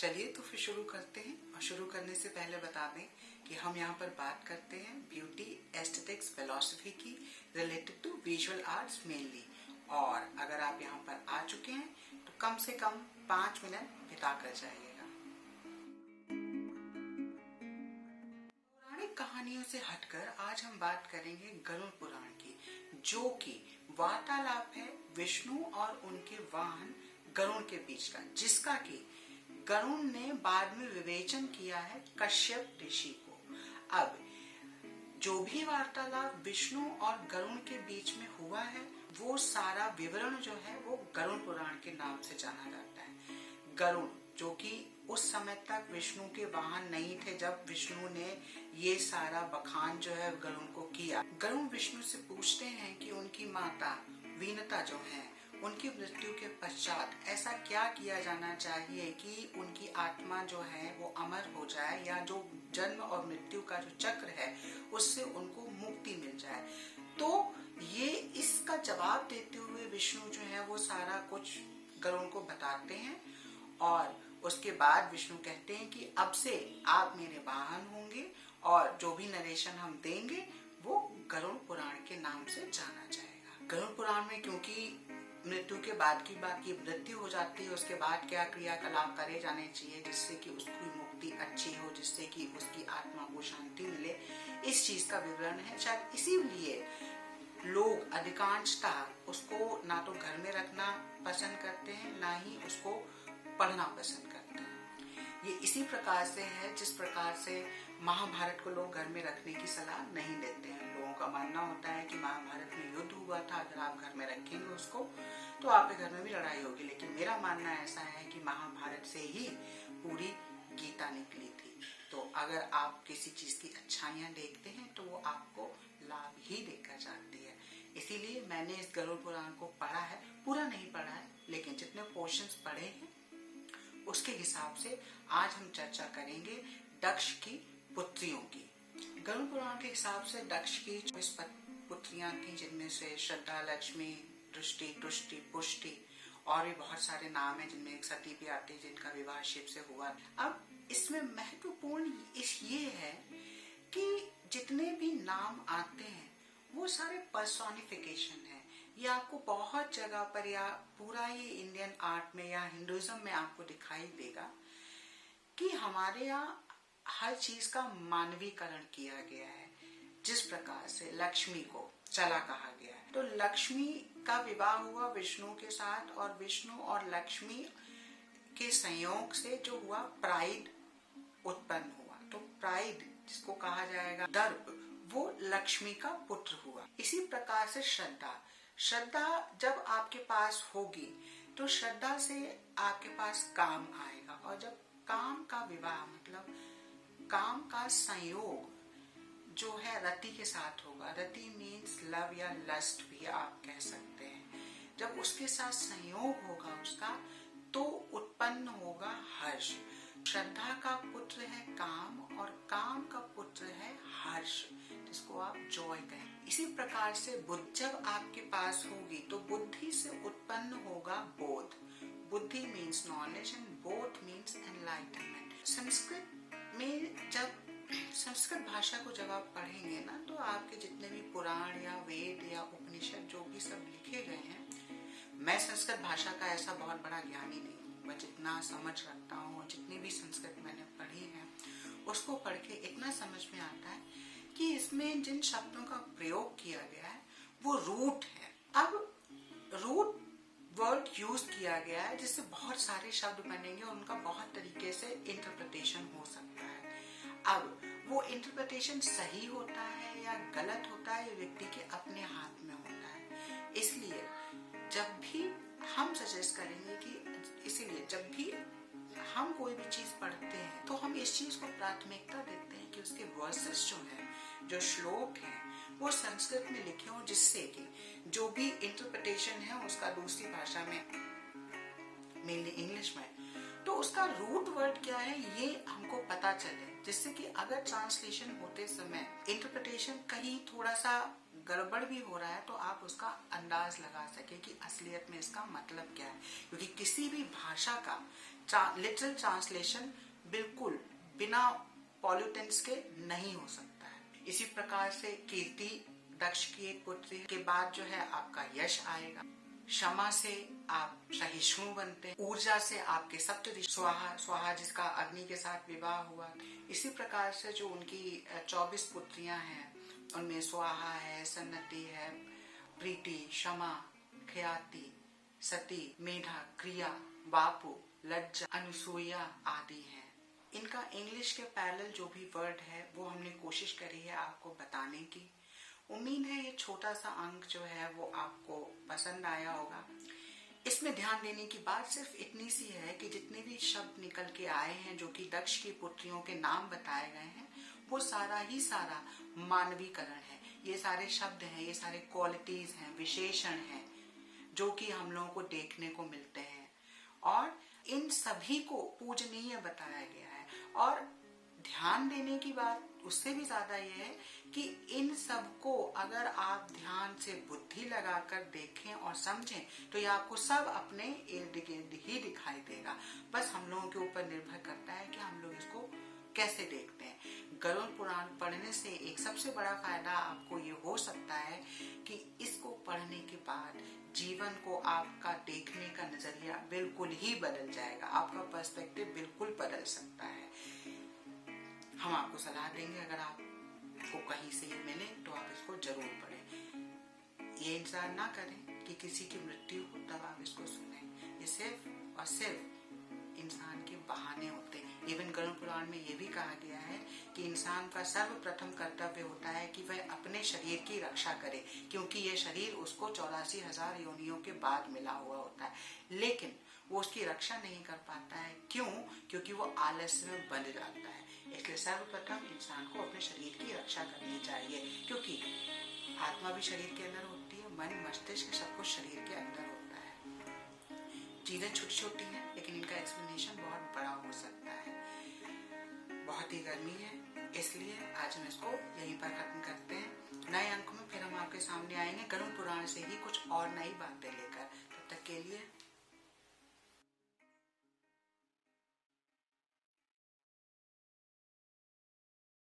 चलिए तो फिर शुरू करते हैं। और शुरू करने से पहले बता दें कि हम यहाँ पर बात करते हैं ब्यूटी एस्थेटिक्स फिलॉसफी की related to visual arts mainly. और अगर आप यहाँ पर आ चुके हैं तो कम से कम 5 मिनट बिता कर जाइएगा। पौराणिक कहानियों से हटकर आज हम बात करेंगे गरुड़ पुराण की, जो कि वार्तालाप है विष्णु और उनके वाहन गरुड़ के बीच का, जिसका कि गरुड़ ने बाद में विवेचन किया है कश्यप ऋषि को। अब जो भी वार्तालाप विष्णु और गरुड़ के बीच में हुआ है वो सारा विवरण जो है वो गरुड़ पुराण के नाम से जाना जाता है। गरुड़ जो कि उस समय तक विष्णु के वाहन नहीं थे जब विष्णु ने ये सारा बखान जो है गरुड़ को किया। गरुड़ विष्णु से पूछते हैं कि उनकी माता वीनता जो है उनकी मृत्यु के पश्चात ऐसा क्या किया जाना चाहिए कि उनकी आत्मा जो है वो अमर हो जाए, या जो जन्म और मृत्यु का जो चक्र है उससे उनको मुक्ति मिल जाए। तो ये इसका जवाब देते हुए विष्णु जो है वो सारा कुछ गरुड़ को बताते हैं। और उसके बाद विष्णु कहते हैं कि अब से आप मेरे वाहन होंगे और जो भी नरेशन हम देंगे वो गरुड़ पुराण के नाम से जाना जाएगा। गरुड़ पुराण में क्योंकि मृत्यु के बाद की बात की मृत्यु हो जाती है, उसके बाद क्या क्रियाकलाप करे जाने चाहिए जिससे कि उसकी मुक्ति अच्छी हो, जिससे कि उसकी आत्मा को शांति मिले, इस चीज का विवरण है। शायद इसीलिए लोग अधिकांशतः उसको ना तो घर में रखना पसंद करते हैं ना ही उसको पढ़ना पसंद करते हैं। ये इसी प्रकार से है जिस प्रकार से महाभारत को लोग घर में रखने की सलाह नहीं देते हैं। लोगों का मानना होता है कि महाभारत में युद्ध हुआ था, अगर आप घर में रखेंगे उसको तो आपके घर में भी लड़ाई होगी। लेकिन मेरा मानना ऐसा है कि महाभारत से ही पूरी गीता निकली थी। तो अगर आप किसी चीज की अच्छाइयां देखते हैं तो वो आपको लाभ ही देकर जाती है। इसीलिए मैंने इस गरुड़ पुराण को पढ़ा है, पूरा नहीं पढ़ा है लेकिन जितने पोर्शंस पढ़े हैं उसके हिसाब से आज हम चर्चा करेंगे दक्ष की पुत्रियों की। गरुड़ पुराण के हिसाब से दक्ष की 24 पुत्रियां थी, जिनमें से श्रद्धा, लक्ष्मी, दृष्टि, तुष्टि, पुष्टि और भी बहुत सारे नाम हैं, जिनमें एक सती भी आती है जिनका विवाह शिव से हुआ। अब इसमें महत्वपूर्ण ये है कि जितने भी नाम आते हैं वो सारे पर्सोनिफिकेशन है। ये आपको बहुत जगह पर या पूरा ये इंडियन आर्ट में या हिंदुइज्म में आपको दिखाई देगा कि हमारे यहाँ हर चीज का मानवीकरण किया गया है। जिस प्रकार से लक्ष्मी को चला कहा गया है, तो लक्ष्मी का विवाह हुआ विष्णु के साथ और विष्णु और लक्ष्मी के संयोग से जो हुआ प्राइड उत्पन्न हुआ। तो प्राइड जिसको कहा जाएगा दर्प, वो लक्ष्मी का पुत्र हुआ। इसी प्रकार से श्रद्धा जब आपके पास होगी तो श्रद्धा से आपके पास काम आएगा। और जब काम का विवाह मतलब काम का संयोग जो है रति के साथ होगा, रति मीन्स लव या लस्ट भी आप कह सकते हैं, जब उसके साथ संयोग होगा उसका तो उत्पन्न होगा हर्ष। श्रद्धा का पुत्र है काम और काम का पुत्र है हर्ष, जिसको आप जॉय कहें। इसी प्रकार से बुद्धि जब आपके पास होगी तो बुद्धि से उत्पन्न होगा बोध। बुद्धि मीन्स नॉलेज एंड बोध मीन्स एनलाइटनमेंट। संस्कृत भाषा को जब आप पढ़ेंगे ना तो आपके जितने भी पुराण या वेद या उपनिषद जो भी सब लिखे गए हैं, मैं संस्कृत भाषा का ऐसा बहुत बड़ा ज्ञानी नहीं हूँ, मैं जितना समझ रखता हूँ, जितनी भी संस्कृत मैंने पढ़ी है उसको पढ़ के इतना समझ में आता है कि इसमें जिन शब्दों का प्रयोग किया गया है वो रूट है। अब रूट वर्ड यूज किया गया है जिससे बहुत सारे शब्द बनेंगे और उनका बहुत तरीके से इंटरप्रिटेशन हो सकता है। अब वो इंटरप्रिटेशन सही होता है या गलत होता है ये व्यक्ति के अपने हाथ में होता है। इसलिए जब भी हम सजेस्ट करेंगे कि इसीलिए जब भी हम कोई भी चीज पढ़ते हैं तो हम इस चीज को प्राथमिकता देते हैं कि उसके वर्सेस जो है, जो श्लोक है वो संस्कृत में लिखे हो, जिससे कि जो भी इंटरप्रिटेशन है उसका दूसरी भाषा में, मेनली इंग्लिश में, तो उसका रूट वर्ड क्या है ये हमको पता चले, जिससे कि अगर ट्रांसलेशन होते समय इंटरप्रिटेशन कहीं थोड़ा सा गड़बड़ भी हो रहा है तो आप उसका अंदाज लगा सके कि असलियत में इसका मतलब क्या है, क्योंकि किसी भी भाषा का लिटरल ट्रांसलेशन बिल्कुल बिना पॉल्यूटेंट्स के नहीं हो सकता है। इसी प्रकार से कीर्ति दक्ष की एक पुत्री के बाद जो है आपका यश आएगा। क्षमा से आप सहिष्णु बनते हैं। ऊर्जा से आपके सप्तऋषि स्वाहा, स्वाहा जिसका अग्नि के साथ विवाह हुआ। इसी प्रकार से जो उनकी 24 पुत्रियां हैं उनमें स्वाहा है, सन्नति है, प्रीति, क्षमा, ख्याति, सती, मेधा, क्रिया, बापू, लज्जा, अनुसूया आदि हैं। इनका इंग्लिश के पैरेलल जो भी वर्ड है वो हमने कोशिश करी है आपको बताने की। उम्मीद है ये छोटा सा अंक जो है वो आपको पसंद आया होगा। इसमें ध्यान देने की बात सिर्फ इतनी सी है कि जितने भी शब्द निकल के आए हैं जो कि दक्ष की पुत्रियों के नाम बताए गए हैं वो सारा ही सारा मानवीकरण है। ये सारे शब्द हैं, ये सारे क्वालिटीज हैं, विशेषण हैं जो कि हम लोगों को देखने को मिलते हैं और इन सभी को पूजनीय बताया गया है। और ध्यान देने की बात उससे भी ज्यादा ये है कि इन सब को अगर आप ध्यान से बुद्धि लगाकर देखें और समझें तो ये आपको सब अपने इर्द गिर्द ही दिखाई देगा। बस हम लोगों के ऊपर निर्भर करता है कि हम लोग इसको कैसे देखते हैं। गरुड़ पुराण पढ़ने से एक सबसे बड़ा फायदा आपको ये हो सकता है कि इसको पढ़ने के बाद जीवन को आपका देखने का नजरिया बिल्कुल ही बदल जाएगा। आपका पर्सपेक्टिव बिल्कुल बदल सकता है। हम आपको सलाह देंगे अगर आपको कहीं से ये मिले तो आप इसको जरूर पढ़ें। ये इंतजार ना करें कि किसी की मृत्यु हो तब आप इसको सुने। ये सिर्फ और सिर्फ इंसान के बहाने होते हैं। इवन गरुड़ पुराण में ये भी कहा गया है कि इंसान का सर्वप्रथम कर्तव्य होता है कि वह अपने शरीर की रक्षा करे, क्योंकि यह शरीर उसको 84,000 योनियों के बाद मिला हुआ होता है, लेकिन वो उसकी रक्षा नहीं कर पाता है। क्यों? क्योंकि वो आलस्य में बंध जाता है। इसलिए सर्वप्रथम इंसान को अपने शरीर की रक्षा करनी चाहिए, क्योंकि आत्मा भी शरीर के अंदर होती है, मन मस्तिष्क सब कुछ शरीर के अंदर होता है। चीजें छोटी छोटी हैं लेकिन इनका एक्सप्लेनेशन बहुत बड़ा हो सकता है। बहुत ही गर्मी है इसलिए आज हम इसको यहीं पर खत्म करते हैं। नए अंक में फिर हम आपके सामने आएंगे गरुड़ पुराण से ही कुछ और नई बातें लेकर। तब तक के लिए